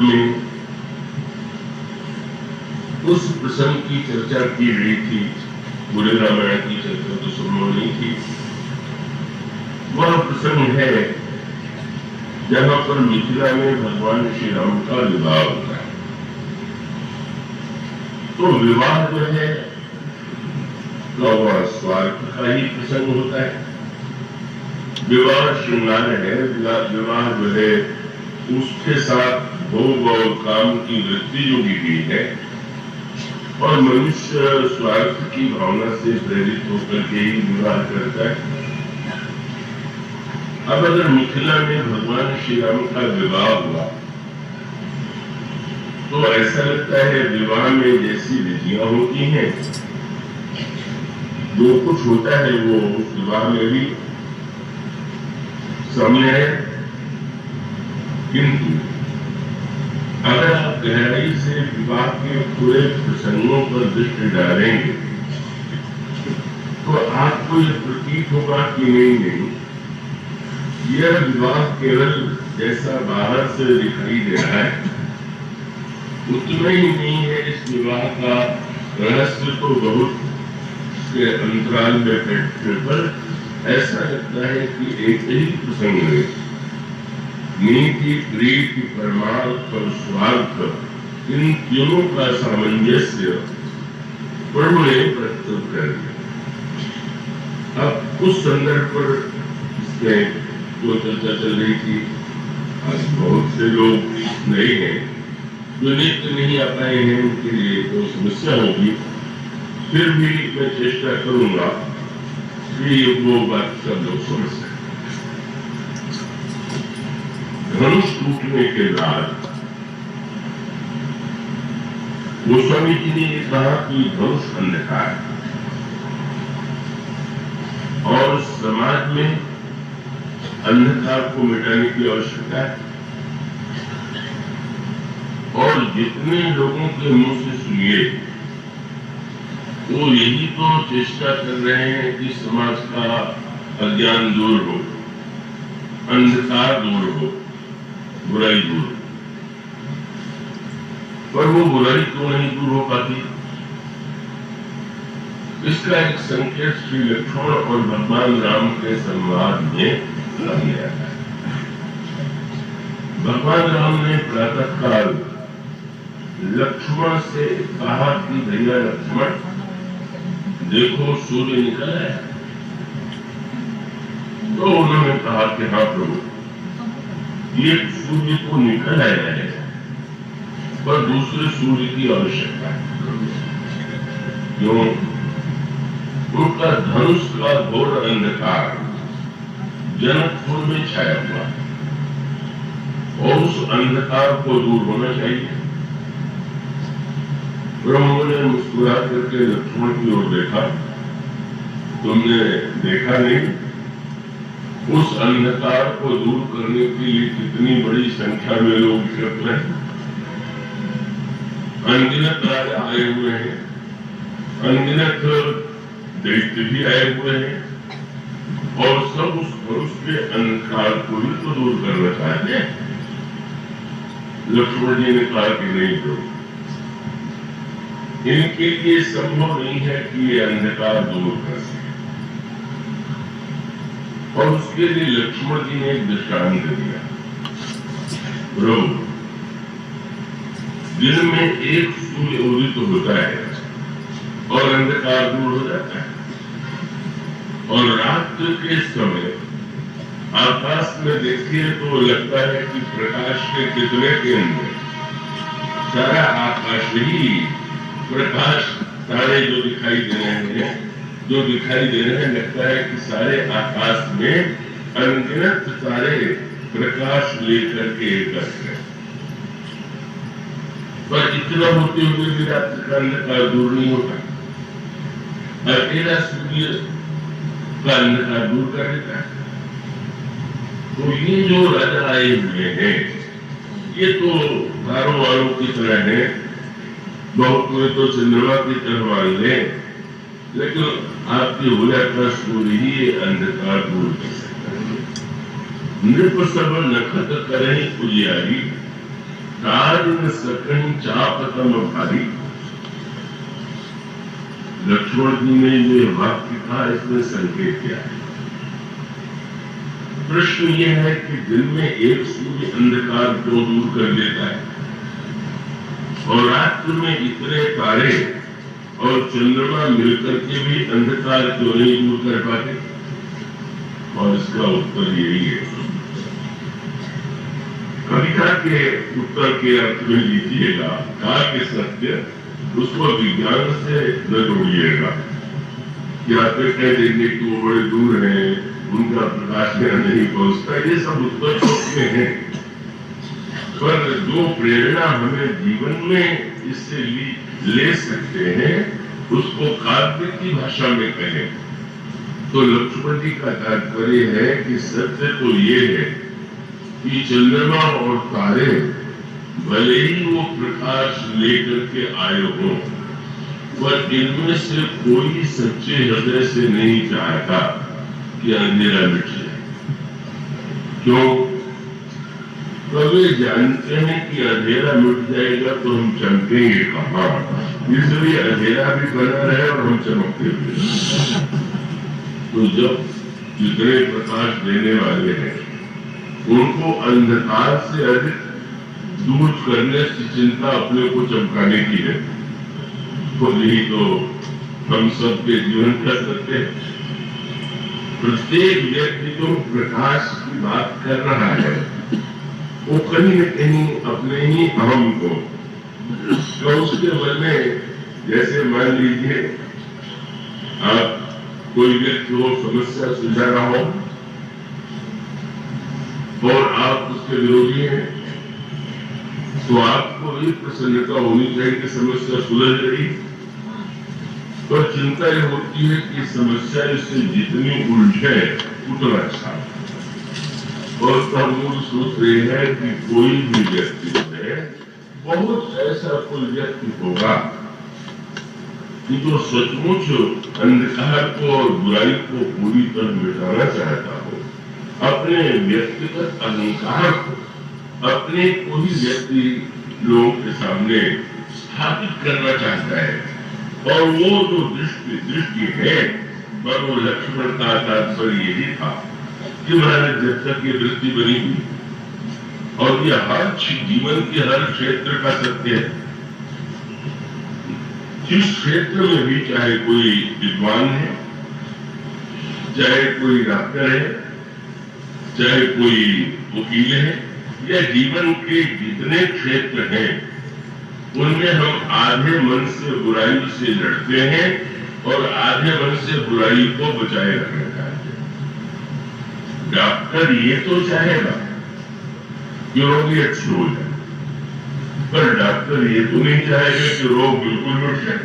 में उस प्रसंग की चर्चा की गई थी। पूरे रामायण की चर्चा तो संभव नहीं थी। वह प्रसंग है जहां पर मिथिला में भगवान श्री राम का विवाह होता है। तो विवाह जो है वह स्वार्थ का ही प्रसंग होता है। विवाह श्रृंगार है। विवाह जो है उसके साथ भोग और काम की वृत्ति जो की गई है और मनुष्य स्वार्थ की भावना से प्रेरित होकर के ही विवाह करता है। अब अगर मिथिला में भगवान श्री राम का विवाह हुआ तो ऐसा लगता है विवाह में जैसी विधियां होती हैं, जो कुछ होता है वो उस विवाह में भी सामने है। किंतु अगर आप गहराई से विवाह के पूरे प्रसंगों पर दृष्टि डालेंगे तो आपको यह प्रतीत होगा कि नहीं, यह विवाह केवल जैसा बाहर से दिखाई दे रहा है उतना ही नहीं है। इस विवाह का रहस्य तो बहुत के अंतराल में बैठने पर ऐसा लगता है कि एक ही प्रसंग है। नीति, प्रीति, परमार्थ और स्वार्थ, इन तीनों का सामंजस्य प्रभु ने प्रस्तुत कर दिया। अब उस संदर्भ पर इसमें जो चर्चा चल रही थी, आज बहुत से लोग नहीं हैं जो नित्य नहीं आ पाए हैं, उनके लिए तो समस्या होगी। फिर भी मैं चेष्टा करूंगा कि वो बात सब लोग समझ सकें। धनुष टूटने के बाद गोस्वामी जी ने कहा कि धनुष अंधकार और समाज में अंधकार को मिटाने की आवश्यकता है। और जितने लोगों के मुंह से सुनिए वो यही तो चेष्टा कर रहे हैं कि समाज का अज्ञान दूर हो, अंधकार दूर हो, बुराई दूर हो। पर वो बुराई क्यों नहीं दूर हो पाती? इसका एक संकेत श्री लक्ष्मण और भगवान राम के संवाद में गया है। भगवान राम ने प्रातः काल लक्ष्मण से कहा कि भैया लक्ष्मण, देखो सूर्य निकल आया। तो उन्होंने कहा कि हाँ प्रभु, ये सूर्य तो निकल आया है पर दूसरे सूर्य की आवश्यकता है। क्यों? उनका धनुष का घोर अंधकार जनकपुर में छाया हुआ और उस अंधकार को दूर होना चाहिए। ब्रह्म ने मुस्कुरा करके लक्ष्मण की ओर देखा। तुमने देखा नहीं उस अंधकार को दूर करने के लिए कितनी बड़ी संख्या में लोग एकत्र हैं? अनगिनत राजा आए हुए हैं, अनगिनत दैत्य भी आए हुए हैं और सब उस धनुष के अंधकार को ही तो दूर करना चाहते हैं। लक्ष्मण जी ने कहा कि नहीं प्रभु, इनके लिए संभव नहीं है कि ये अंधकार दूर कर सके। और उसके लिए लक्ष्मण जी ने एक दृष्टांत दिया। प्रभु, दिन में एक सूर्य उदित होता है और अंधकार दूर हो जाता है, और रात्रि के समय आकाश में देखिए तो लगता है कि प्रकाश के कितने केंद्र, सारा आकाश ही प्रकाश, तारे जो दिखाई दे रहे हैं, लगता है कि सारे आकाश में अनगिनत सारे प्रकाश लेकर के एकत्र है। पर इतना होते हुए भी रात्रि का अंधकार दूर नहीं होता। अकेला सूर्य का अंधकार दूर कर देता है। तो ये जो राजा आए हुए हैं, ये तो तारों वालों की तरह है, बहुत में तो चंद्रमा की तरह मान ले, लेकिन आपकी हुआ का सूर्य ही अंधकार दूर कर सकता है। नृप सब नखत करें उजियारी, तारिन सकन चापतम भारी। लक्ष्मण जी ने ये वाक्य कहा, इसमें संकेत क्या है? प्रश्न ये है कि दिन में एक सूर्य अंधकार क्यों दूर कर देता है और रात्र में इतने तारे और चंद्रमा मिलकर के भी अंधकार क्यों नहीं दूर कर पाते? और इसका उत्तर यही है। कविता के उत्तर के अर्थ में लीजिएगा, कहा कि सत्य उसको विज्ञान से न जोड़िएगा कि आप कह देंगे कि वो बड़े दूर हैं, उनका प्रकाश में नहीं पहुंचता, ये सब उत्तर में है। पर जो प्रेरणा हमें जीवन में इससे ले सकते हैं उसको काव्य की भाषा में कहें तो लक्ष्मण जी का तात्पर्य है कि सत्य तो ये है कि चंद्रमा और तारे भले ही वो प्रकाश लेकर के आए हो, पर इनमें से कोई सच्चे हृदय से नहीं चाहता कि अंधेरा मिट जाए। क्यों? तो वे जानते हैं कि अंधेरा मिट जाएगा तो हम चमकेंगे कहाँ, इसलिए अंधेरा भी बना रहे और हम चमकते भी। तो जब जितने प्रकाश देने वाले हैं उनको अंधकार से अधिक दूर करने की चिंता अपने को चमकाने की है, तो यही तो हम सबके जीवन कर सकते हैं। प्रत्येक व्यक्ति जो प्रकाश की बात कर रहा है वो कहीं न कहीं अपने ही अहम को, तो उसके मन में, जैसे मान लीजिए आप कोई व्यक्ति हो समस्या सुलझा रहा हो और आप उसके विरोधी हैं, तो आपको भी प्रसन्नता होनी चाहिए कि समस्या सुलझ रही, पर चिंता यह होती है कि समस्या इससे जितनी उलझे उतना अच्छा। और तब मूल सूत्र यह है कि कोई भी व्यक्ति है, बहुत ऐसा कोई व्यक्ति होगा कि जो सचमुच अंधकार को और बुराई को पूरी तरह मिटाना चाहता हो, अपने व्यक्तिगत अहंकार को अपने कोई व्यक्ति लोगों के सामने स्थापित करना चाहता है। और वो जो दृष्टि है, पर वो लक्ष्मण का तात्पर्य यही था कि महाराज जब तक ये वृत्ति बनी हुई, और ये हर जीवन के हर क्षेत्र का सत्य है, जिस क्षेत्र में भी, चाहे कोई विद्वान है, चाहे कोई डॉक्टर है, चाहे कोई वकील है, या जीवन के जितने क्षेत्र हैं उनमें हम आधे मन से बुराई से लड़ते हैं और आधे मन से बुराई को बचाए रखना चाहते हैं। डॉक्टर ये तो चाहेगा कि रोगी अच्छे हो जाए, पर डॉक्टर ये तो नहीं चाहेगा कि रोग बिल्कुल मिट जाए।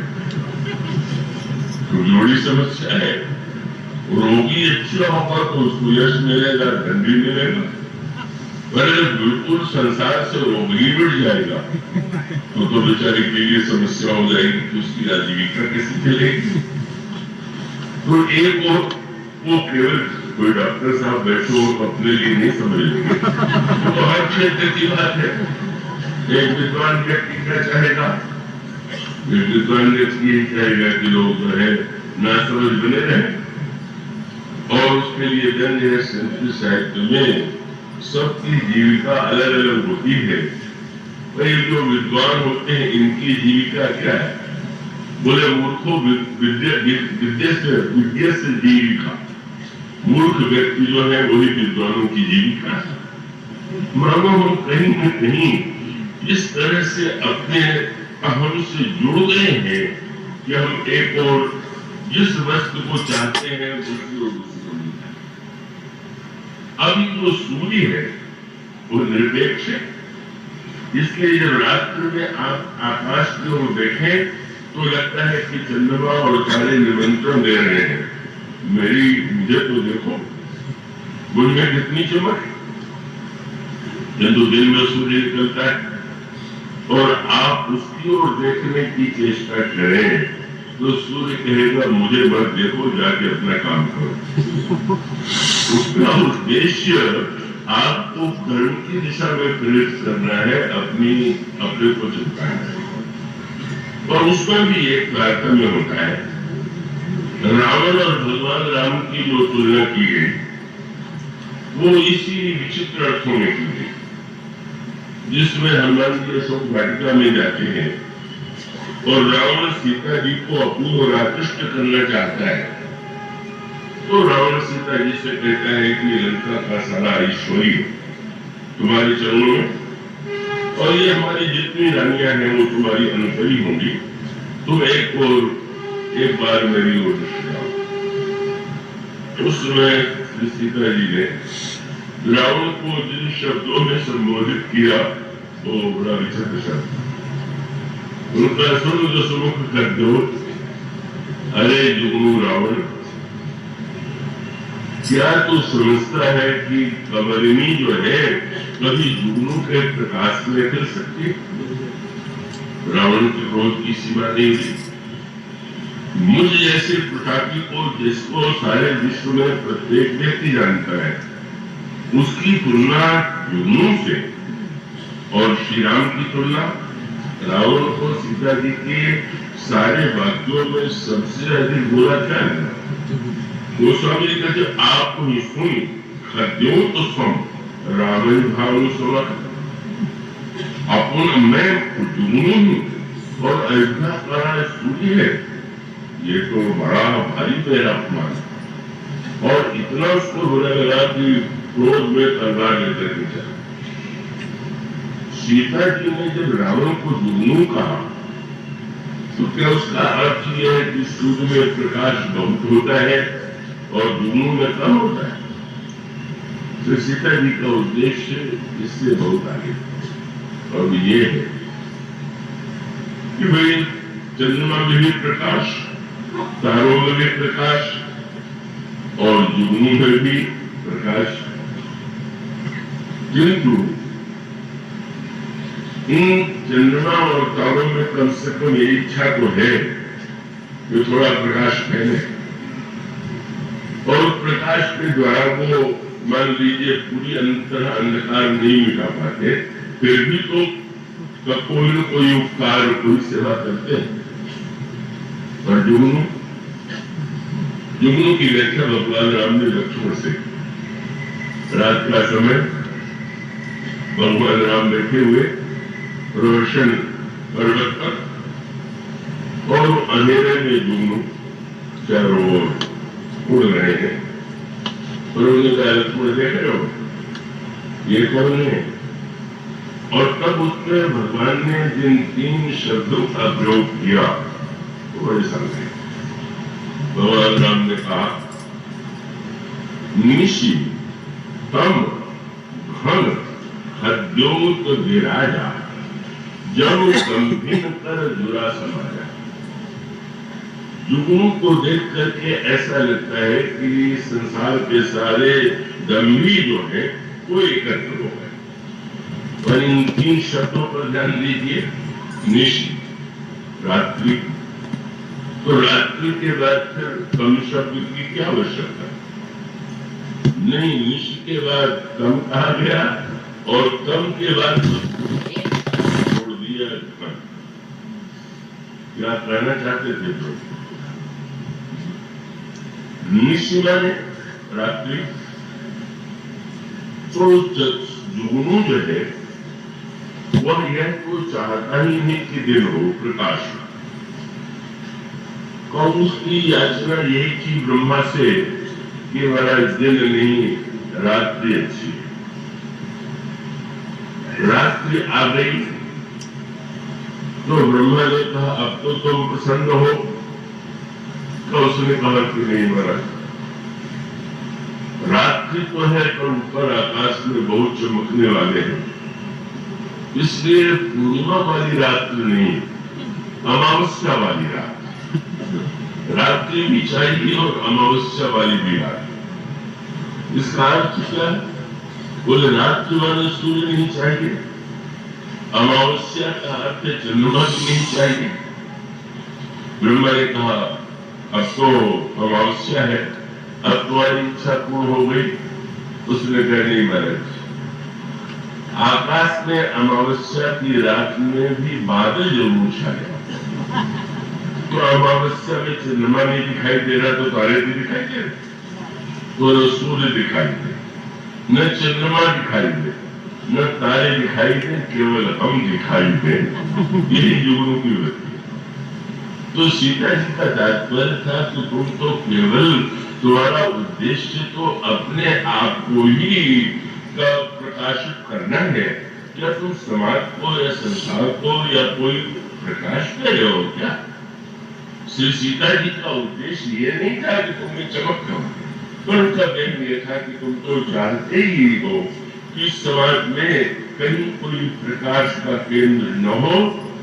तो बड़ी समस्या है। रोगी अच्छा होगा तो उसको यश मिलेगा, धन भी मिलेगा, पर बिल्कुल संसार से रोग ही मिट जाएगा तो बेचारे के लिए समस्या हो जाएगी कि उसकी आजीविका कैसे चलेगी। तो एक वो केवल कोई डॉक्टर साहब बैठो अपने लिए नहीं समझ लेंगे, तो हर क्षेत्र की बात है। एक विद्वान व्यक्ति क्या चाहेगा? एक विद्वान व्यक्ति यही चाहेगा कि लोग जो है नासमझ बने रहे, और उसके लिए जन संस्कृत साहित्य में सबकी जीविका अलग अलग होती है। भाई जो विद्वान होते हैं इनकी जीविका क्या है? बोले मूर्खों विद्या से जीविका। मूर्ख व्यक्ति जो है वही विद्वानों की जीविका है। मानो हम कहीं न कहीं इस तरह से अपने अहम से जुड़ गए हैं कि हम एक और जिस वस्तु को चाहते हैं दूसरी और दूसरी को नहीं चाहते। अभी जो सूर्य है वो निरपेक्ष है, इसलिए जब रात्र में आप आकाश की ओर देखें तो लगता है कि चंद्रमा और तारे निमंत्रण दे रहे हैं, मुझे तो देखो, मुझ में कितनी चमक। किंतु दिन में सूर्य निकलता है और आप उसकी ओर देखने की चेष्टा करें तो सूर्य कहेगा मुझे मत देखो, जाके अपना काम करो। उसका उद्देश्य आपको कर्म की दिशा में प्रेरित करना है, अपने को चिपकाना है। और उसमें भी एक तारतम्य होता है। रावण और भगवान राम की जो तुलना की गई वो इसी विचित्र अर्थों में की गई, जिसमें हनुमान जी अशोक वाटिका में जाते हैं और रावण सीता जी को अपनी ओर आकृष्ट करना चाहता है, तो रावण सीता जी से कहता है कि लंका का सारा ऐश्वर्य तुम्हारे चरणों में, और ये हमारी जितनी रानियां हैं वो तुम्हारी अनुपरी होंगी, तुम एक बार मेरी ओर जाओ। उस समय सीता जी ने रावण को जिन शब्दों में संबोधित किया वो बड़ा विचित्र शब्द। उनका सुन सुमुख कर दो, अरे जुगनू रावण, क्या तू समझता है कि कमरिनी जो है कभी जुगनू के प्रकाश में कर सकती? रावण के क्रोध की सीमा नहीं थी। मुझ जैसे प्रतापी को, जिसको सारे विश्व में प्रत्येक व्यक्ति जानता है, उसकी तुलना जुगनू से, और श्री राम की तुलना रावण को सीता जी के सारे वाक्यों में सबसे अधिक बुरा क्या है? गोस्वामी जी कहते आप ही सुनी खद्यो तो सम रावण भाव समर्थ, अपन मैं जुगनू हूं और अयोध्या का सूर्य है, ये तो बड़ा भारी मेरा अपमान। और इतना उसको बुरा लगा कि क्रोध में तलवार लेकर के चला। सीता जी ने जब रावण को जुगनू कहा तो क्या उसका अर्थ यह है कि सूर्य में प्रकाश बहुत होता है और जुगनू में कम होता है? तो सीता जी का उद्देश्य इससे बहुत आगे, और ये है कि भाई चंद्रमा में भी प्रकाश, तारों में भी प्रकाश और जुगनू में भी प्रकाश, किंतु इन चंद्रमा और तारों में कम से कम ये इच्छा तो है कि थोड़ा प्रकाश फैले, और प्रकाश के द्वारा वो मान लीजिए पूरी अंधकार नहीं मिटा पाते, फिर भी तो कोई न कोई उपकार, कोई सेवा करते हैं। और जुगनू की व्याख्या भगवान राम ने लक्ष्मण से, रात का समय भगवान राम बैठे हुए रोशन पर्वत पर और अंधेरे में जुगनू चारों ओर उड़ रहे हैं, और उन्होंने कहा लक्ष्मण देख रहे हो ये कौन है? और तब उसमें भगवान ने जिन 3 शब्दों का प्रयोग किया वो बड़े सामने। भगवान राम ने कहा निशि तम घन हद्योत विराजा जब गंभीर कर जुरा समाजा। जुगनू को देख करके ऐसा लगता है कि संसार के सारे गंभीर जो है वो एकत्र हो गए। और इन 3 शब्दों पर ध्यान दीजिए, निशि रात्रि, तो रात्रि के बाद फिर कम शब्द की क्या आवश्यकता? नहीं, निशि के बाद कम कहा गया और कम के बाद छोड़ दिया। क्या कहना चाहते थे तो? निशि माने रात्रि, तो जुगनू जो है वह यह तो चाहता ही नहीं कि दिन हो, प्रकाश। और उसकी याचना यही थी ब्रह्मा से कि हमारा दिन नहीं रात्रि अच्छी। रात्रि आ गई तो ब्रह्मा ने कहा अब तो तुम प्रसन्न हो, तो उसने कहा कि नहीं महाराज, रात्रि तो है पर ऊपर आकाश में बहुत चमकने वाले हैं, इसलिए पूर्णिमा वाली रात्रि नहीं, अमावस्या वाली रात। रात्रि भी चाहिए और अमावस्या वाली भी रात। इसका अर्थ क्या है? बोले रात्रि वाले सूर्य नहीं चाहिए, अमावस्या का अर्थ चंद्रमा भी नहीं चाहिए। ब्रह्मा ने कहा अब तो अमावस्या है, अब तुम्हारी इच्छा पूर्ण हो गई। उसने कहा नहीं महाराज, आकाश में अमावस्या की रात में भी बादल जरूर छा जाते, तो अमावस्या में चंद्रमा नहीं दिखाई दे रहा तो तारे भी दिखाई दे रहे, तो सूर्य दिखाई दे, न चंद्रमा दिखाई दे, न तारे दिखाई दे, केवल हम दिखाई दे, यही युगों की वृत्ति। तो सीता जी का तात्पर्य था कि तुम तो केवल, तुम्हारा उद्देश्य तो अपने आप को ही का प्रकाशित करना है, क्या तुम समाज को या संसार को या कोई प्रकाश कर रहे हो क्या? श्री सीता जी का उद्देश्य ये नहीं था कि तुम में चमक करो, पर उनका व्यंग ये था कि तुम तो चाहते ही हो कि समाज में कहीं कोई प्रकाश का केंद्र न हो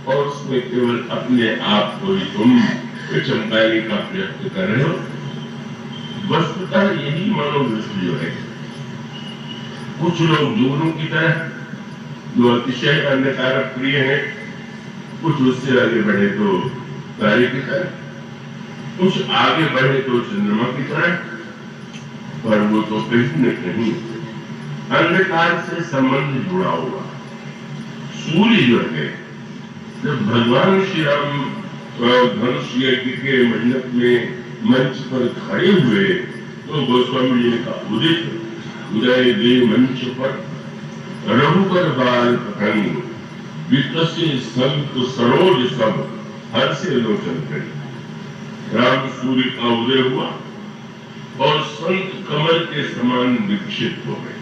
और उसमें केवल अपने आप को ही तुम चमकाने का प्रयत्न कर रहे हो। वस्तुतः यही मनोवृत्ति जो है, कुछ लोग जोरों की तरह जो अतिशय अंधकार प्रिय है, कुछ उससे आगे बढ़े तो तारे की तरह, कुछ आगे बढ़े तो चंद्रमा की तरह, पर वो तो कहीं न कहीं अंधकार से संबंध जुड़ा हुआ। सूर्य जो है, जब भगवान श्री राम धनुष यज्ञ के मंडप में मंच पर खड़े हुए तो गोस्वामी जी ने कहा, उदय दे मंच पर रघुबर बाल पतंग विकसे संत सरोज सब हर से लोचन करी। राम सूर्य का उदय हुआ और संत कमल के समान विकसित हो गए।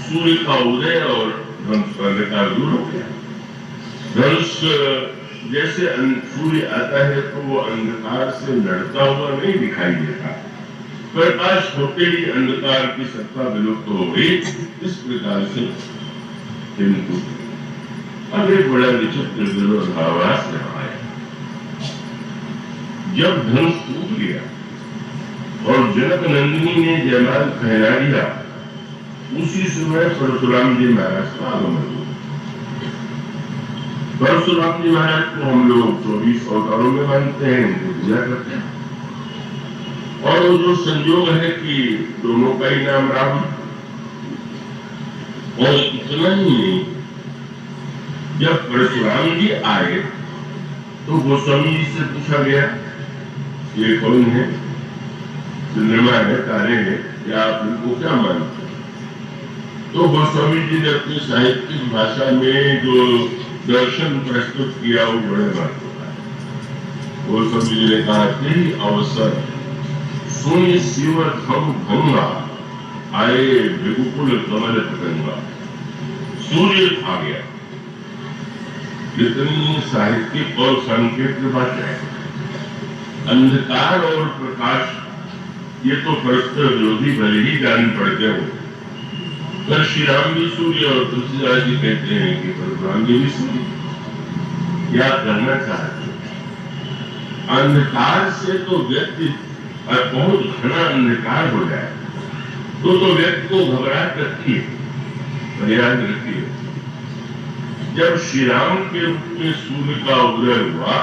सूर्य का उदय और धनुष का अंधकार दूर हो गया। धनुष जैसे सूर्य आता है तो वो अंधकार से लड़ता हुआ नहीं दिखाई देता, प्रकाश होते ही अंधकार की सत्ता विलुप्त हो गई। इस प्रकार से किंतु अब एक बड़ा विचित्र विरोधाभास रहा है। जब धनुष टूट गया और जनक नंदिनी ने जयमाल पहना दिया, उसी समय परशुराम जी महाराज का आगमन हुआ। परशुराम जी महाराज को हम लोग 24 अवतारों में मानते हैं, उनको पूजा करते हैं, और वो जो संयोग है कि दोनों का ही नाम राम। और इतना ही नहीं, जब परशुराम जी आए तो गोस्वामी जी से पूछा गया, ये कौन है? चंद्रमा है, तारे हैं, या आप इनको क्या मानते हैं? तो गोस्वामी जी ने अपनी साहित्यिक भाषा में जो दर्शन प्रस्तुत किया वो बड़े महत्वपूर्ण है। गोस्वामी जी ने कहा, तेरी अवसर सुन शिव थम भंगा आए भृगुकुल कमल पतंगा। सूर्य आ गया। कितनी साहित्यिक और सांकेतिक भाषा है। अंधकार और प्रकाश ये तो परस्पर विरोधी भले ही जान पड़ते हो, पर श्री राम भी सूर्य और तुलसीदास जी कहते हैं कि परशुराम जी भी सूर्य। क्या करना चाहते? अंधकार से तो व्यक्ति बहुत घना अंधकार हो जाए तो व्यक्ति को घबराहट लगती है, पर याद रखिए, जब श्री राम के रूप में सूर्य का उदय हुआ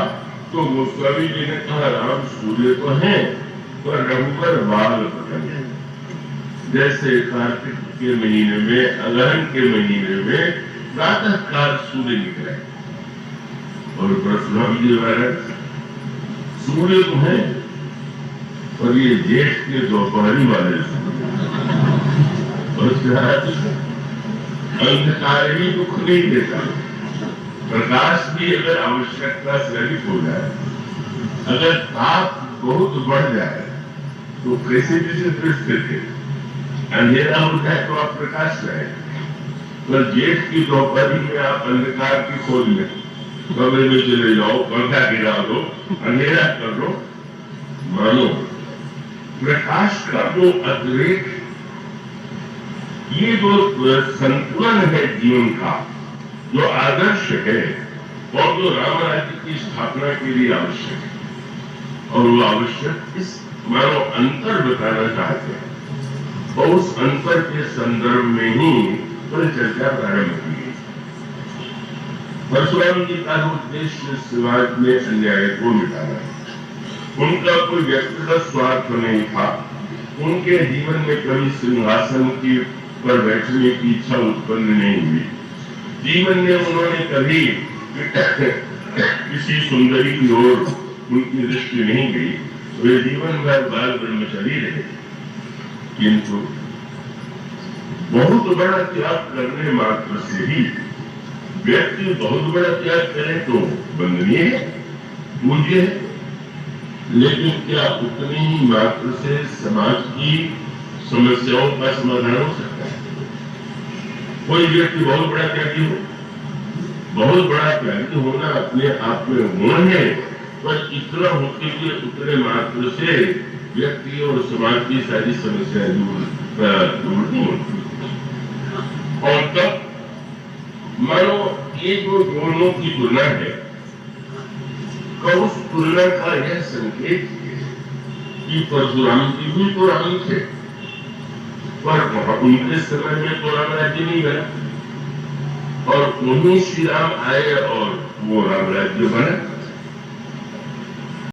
तो गोस्वामी जी ने कहा, राम सूर्य तो है पर रघुबर बाल पतंग। जैसे कार्तिक के महीने में, अगहन के महीने में प्रातः काल सूर्य निकले, और परशुराम जी महाराज सूर्य तो है और ये जेठ के दोपहरी वाले अंधकार ही दुख नहीं देता। प्रकाश भी अगर आवश्यकता से अधिक हो जाए, अगर ताप बहुत बढ़ जाए तो कैसे किसी दृष्टि थे, अंधेरा हो जाए तो आप प्रकाश रहे, पर जेठ की दोपहरी में आप अंधकार की खोज में कमरे में चले जाओ, पंखा गिरा दो, अंधेरा कर दो। मानो प्रकाश का जो अतिरेक, ये जो संतुलन है जीवन का, जो आदर्श है और जो राम राज्य की स्थापना के लिए आवश्यक है, और वो आवश्यक इस मानो अंतर बताना चाहते हैं, और उस अंतर के संदर्भ में ही परिचर्चा प्रारंभ की गई। परशुराम जी का उद्देश्य समाज में अन्याय को मिटाना है। उनका कोई व्यक्तिगत स्वार्थ नहीं था। उनके जीवन में कभी सिंहासन की पर बैठने की इच्छा उत्पन्न नहीं हुई। जीवन में उन्होंने कभी किसी सुंदरी की ओर उनकी दृष्टि नहीं गई। वे जीवन भर बाल ब्रह्मचारी रहे, किंतु बहुत बड़ा त्याग करने मात्र से ही व्यक्ति बहुत बड़ा त्याग करे तो वंदनीय है, पूज्य है, लेकिन क्या उतनी ही मात्र से समाज की समस्याओं का समाधान हो सकता है? कोई व्यक्ति बहुत बड़ा त्यागी हो, बहुत बड़ा त्यागी होना अपने आप में गुण है, पर इतना होते कि उतने मात्र से व्यक्ति और समाज की सारी समस्याएं दूर नहीं होती। और तब मानो ये जो दोनों की तुलना है, उस तुलना का यह संकेत है कि परशुराम जी भी तो राम थे, पर उनके समय में तो राम राज्य नहीं बना और वहीं श्री राम आए और वो राम राज्य बना।